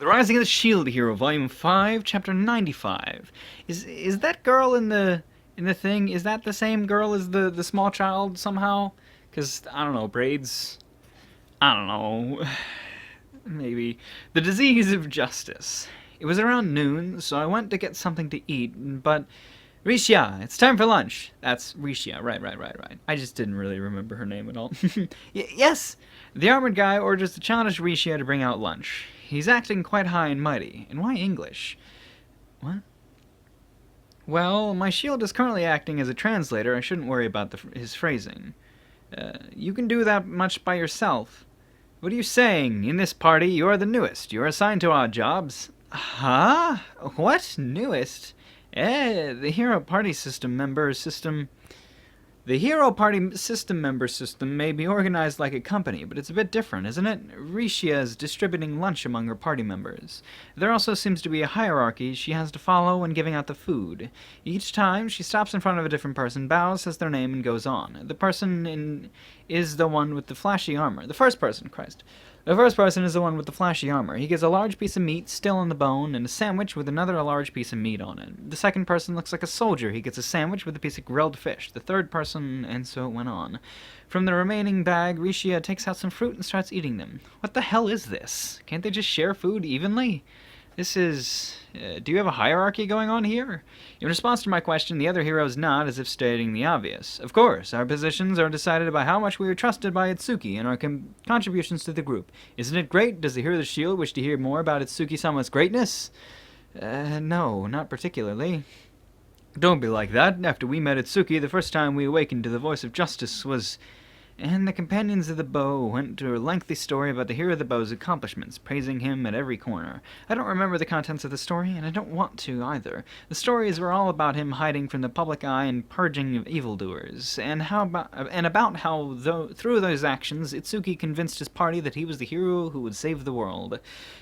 The Rising of the Shield Hero, Volume 5, Chapter 95. Is that girl in the thing, is that the same girl as the small child somehow? Because, I don't know, braids... I don't know. Maybe. The Disease of Justice. It was around noon, so I went to get something to eat, but... Rishia, it's time for lunch. That's Rishia, right. I just didn't really remember her name at all. Yes! The armored guy orders the childish Rishia to bring out lunch. He's acting quite high and mighty. And why English? What? Well, my shield is currently acting as a translator. I shouldn't worry about his phrasing. You can do that much by yourself. What are you saying? In this party, you are the newest. You are assigned to odd jobs. Huh? What? Newest? The Hero Party System member system... The Hero Party System member system may be organized like a company, but it's a bit different, isn't it? Rishia is distributing lunch among her party members. There also seems to be a hierarchy she has to follow when giving out the food. Each time, she stops in front of a different person, bows, says their name, and goes on. The person is the one with the flashy armor. The first person is the one with the flashy armor. He gets a large piece of meat, still on the bone, and a sandwich with another large piece of meat on it. The second person looks like a soldier. He gets a sandwich with a piece of grilled fish. The third person, and so it went on. From the remaining bag, Rishia takes out some fruit and starts eating them. What the hell is this? Can't they just share food evenly? This is... do you have a hierarchy going on here? In response to my question, the other heroes nod as if stating the obvious. Of course, our positions are decided by how much we are trusted by Itsuki and our contributions to the group. Isn't it great? Does the Hero of the Shield wish to hear more about Itsuki-sama's greatness? No, not particularly. Don't be like that. After we met Itsuki, the first time we awakened to the voice of justice was... And the Companions of the Bow went into a lengthy story about the Hero of the Bow's accomplishments, praising him at every corner. I don't remember the contents of the story, and I don't want to either. The stories were all about him hiding from the public eye and purging of evildoers, and about how through those actions, Itsuki convinced his party that he was the hero who would save the world.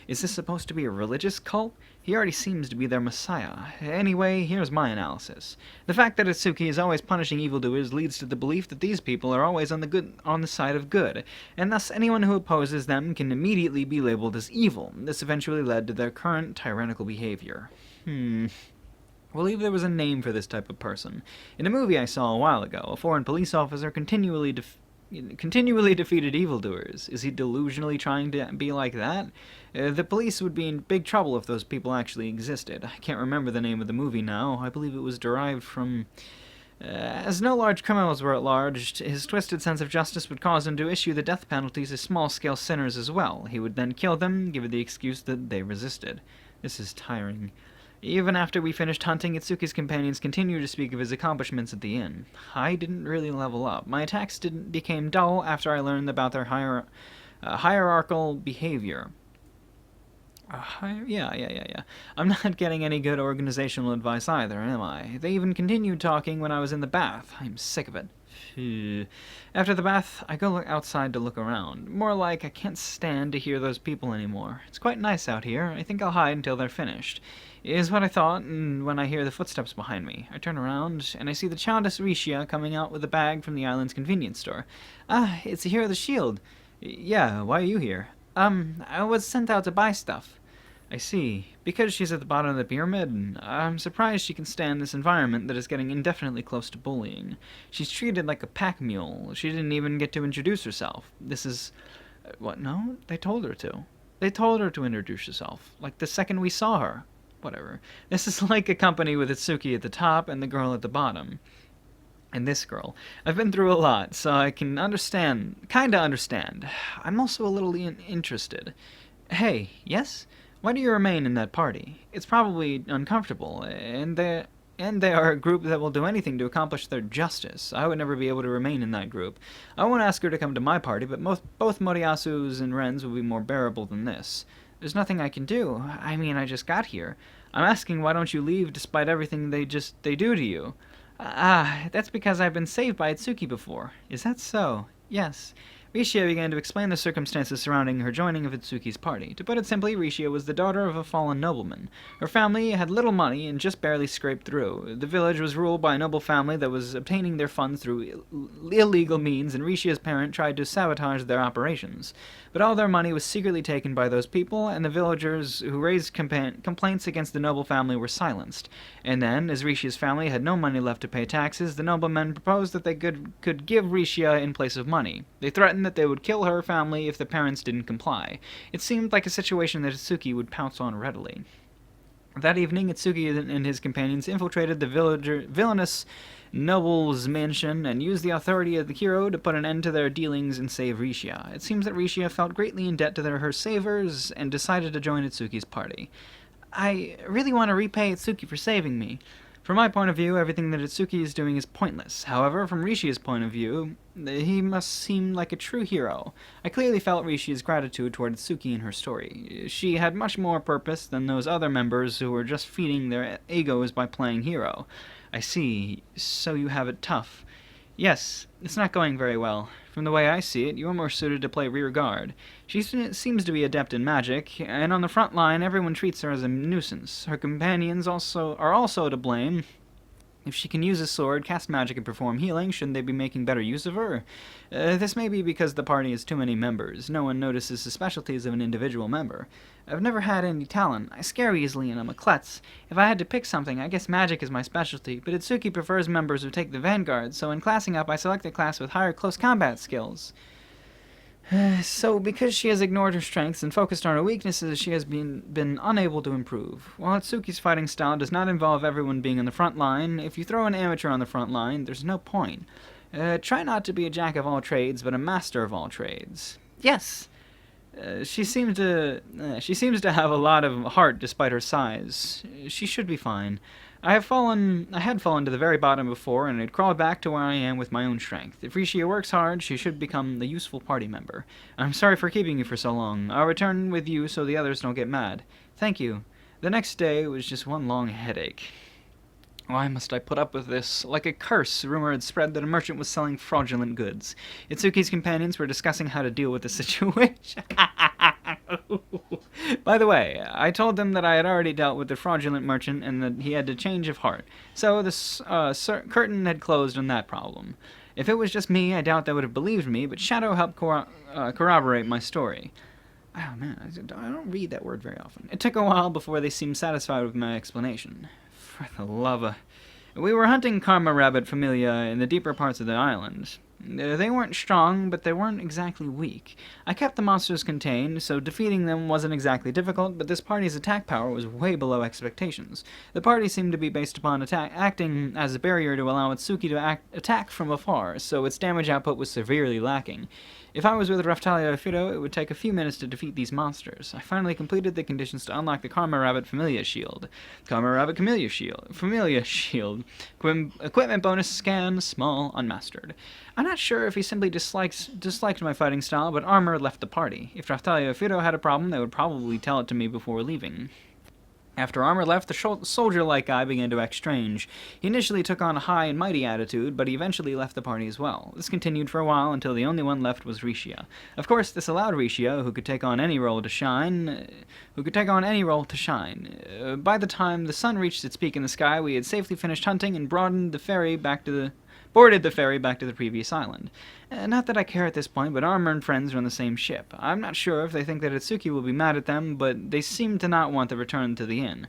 Is this supposed to be a religious cult? He already seems to be their messiah. Anyway, here's my analysis. The fact that Itsuki is always punishing evildoers leads to the belief that these people are always on the side of good, and thus anyone who opposes them can immediately be labeled as evil. This eventually led to their current tyrannical behavior. I believe there was a name for this type of person. In a movie I saw a while ago, a foreign police officer continually defeated evildoers. Is he delusionally trying to be like that? The police would be in big trouble if those people actually existed. I can't remember the name of the movie now. I believe it was derived from... as no large criminals were at large, his twisted sense of justice would cause him to issue the death penalties to small-scale sinners as well. He would then kill them, giving the excuse that they resisted. This is tiring. Even after we finished hunting, Itsuki's companions continued to speak of his accomplishments at the inn. I didn't really level up. My attacks became dull after I learned about their hierarchical behavior. Yeah. I'm not getting any good organizational advice either, am I? They even continued talking when I was in the bath. I'm sick of it. After the bath, I go outside to look around. More like I can't stand to hear those people anymore. It's quite nice out here. I think I'll hide until they're finished. Is what I thought, and when I hear the footsteps behind me, I turn around, and I see the childish Rishia coming out with a bag from the island's convenience store. Ah, it's the Hero of the Shield. Yeah, why are you here? I was sent out to buy stuff. I see. Because she's at the bottom of the pyramid, I'm surprised she can stand this environment that is getting indefinitely close to bullying. She's treated like a pack mule. She didn't even get to introduce herself. This is... what? No? They told her to. They told her to introduce herself. Like the second we saw her. Whatever. This is like a company with Itsuki at the top and the girl at the bottom. And this girl. I've been through a lot, so I can kinda understand. I'm also a little interested. Hey, yes? Why do you remain in that party? It's probably uncomfortable, and they are a group that will do anything to accomplish their justice. I would never be able to remain in that group. I won't ask her to come to my party, but both Moriasu's and Ren's will be more bearable than this. There's nothing I can do. I mean, I just got here. I'm asking why don't you leave despite everything they do to you? That's because I've been saved by Itsuki before. Is that so? Yes. Rishia began to explain the circumstances surrounding her joining of Itsuki's party. To put it simply, Rishia was the daughter of a fallen nobleman. Her family had little money and just barely scraped through. The village was ruled by a noble family that was obtaining their funds through illegal means, and Rishia's parent tried to sabotage their operations. But all their money was secretly taken by those people, and the villagers who raised complaints against the noble family were silenced. And then, as Rishia's family had no money left to pay taxes, the noblemen proposed that they could give Rishia in place of money. They threatened that they would kill her family if the parents didn't comply. It seemed like a situation that Itsuki would pounce on readily. That evening, Itsuki and his companions infiltrated the villainous noble's mansion and used the authority of the hero to put an end to their dealings and save Rishia. It seems that Rishia felt greatly in debt to her savers and decided to join Itsuki's party. I really want to repay Itsuki for saving me. From my point of view, everything that Itsuki is doing is pointless. However, from Rishia's point of view, he must seem like a true hero. I clearly felt Rishia's gratitude toward Itsuki in her story. She had much more purpose than those other members who were just feeding their egos by playing hero. I see. So you have it tough. Yes, it's not going very well. From the way I see it, you are more suited to play rear guard. She seems to be adept in magic, and on the front line, everyone treats her as a nuisance. Her companions are also to blame. If she can use a sword, cast magic, and perform healing, shouldn't they be making better use of her? This may be because the party has too many members. No one notices the specialties of an individual member. I've never had any talent. I scare easily, and I'm a klutz. If I had to pick something, I guess magic is my specialty, but Itsuki prefers members who take the vanguard, so in classing up, I select a class with higher close combat skills. So, because she has ignored her strengths and focused on her weaknesses, she has been unable to improve. While Itsuki's fighting style does not involve everyone being on the front line, if you throw an amateur on the front line, there's no point. Try not to be a jack of all trades, but a master of all trades. Yes! She seems to have a lot of heart despite her size. She should be fine. I had fallen to the very bottom before, and had crawled back to where I am with my own strength. If Rishia works hard, she should become the useful party member. I'm sorry for keeping you for so long. I'll return with you so the others don't get mad. Thank you. The next day was just one long headache. Why must I put up with this? Like a curse, rumor had spread that a merchant was selling fraudulent goods. Itsuki's companions were discussing how to deal with the situation. By the way, I told them that I had already dealt with the fraudulent merchant and that he had a change of heart, so the curtain had closed on that problem. If it was just me, I doubt they would have believed me, but Shadow helped corroborate my story. Oh man, I don't read that word very often. It took a while before they seemed satisfied with my explanation. For the love of... We were hunting Karma Rabbit Familia in the deeper parts of the island. They weren't strong, but they weren't exactly weak. I kept the monsters contained, so defeating them wasn't exactly difficult, but this party's attack power was way below expectations. The party seemed to be based upon acting as a barrier to allow Itsuki to attack from afar, so its damage output was severely lacking. If I was with Raftalia Fido, it would take a few minutes to defeat these monsters. I finally completed the conditions to unlock the Karma Rabbit Familia Shield. Karma Rabbit Familia Shield. Equipment bonus scan, small, unmastered. I'm not sure if he simply disliked my fighting style, but Armor left the party. If Raftalia Fido had a problem, they would probably tell it to me before leaving. After Armor left, the soldier-like guy began to act strange. He initially took on a high and mighty attitude, but he eventually left the party as well. This continued for a while until the only one left was Rishia. Of course, this allowed Rishia, who could take on any role to shine. By the time the sun reached its peak in the sky, we had safely finished hunting and boarded the ferry back to the previous island. Not that I care at this point, but Armor and friends are on the same ship. I'm not sure if they think that Itsuki will be mad at them, but they seem to not want to return to the inn.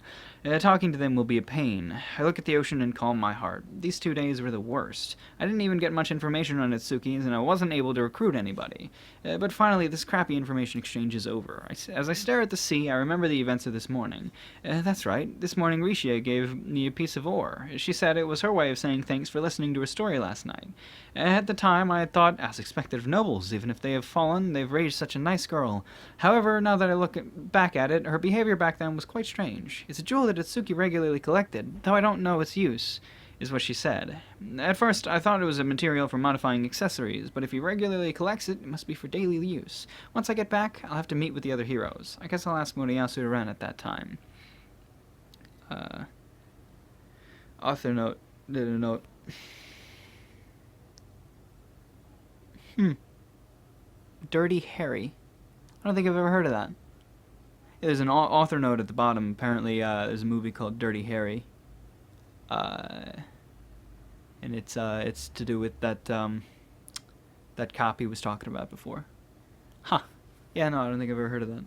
Talking to them will be a pain. I look at the ocean and calm my heart. These 2 days were the worst. I didn't even get much information on Itsuki's, and I wasn't able to recruit anybody. But finally, this crappy information exchange is over. As I stare at the sea, I remember the events of this morning. That's right. This morning, Rishia gave me a piece of ore. She said it was her way of saying thanks for listening to her story last night. At the time, I had thought, as expected of nobles, even if they have fallen, they've raised such a nice girl. However, now that I look back at it, her behavior back then was quite strange. It's a jewel that Itsuki regularly collected, though I don't know its use, is what she said. At first, I thought it was a material for modifying accessories, but if he regularly collects it, it must be for daily use. Once I get back, I'll have to meet with the other heroes. I guess I'll ask Moriyasu to run at that time. Author note. Did a note. Dirty Harry. I don't think I've ever heard of that. There's an author note at the bottom. Apparently, there's a movie called Dirty Harry, uh, and it's to do with that cop he was talking about before. Huh? Yeah, no, I don't think I've ever heard of that.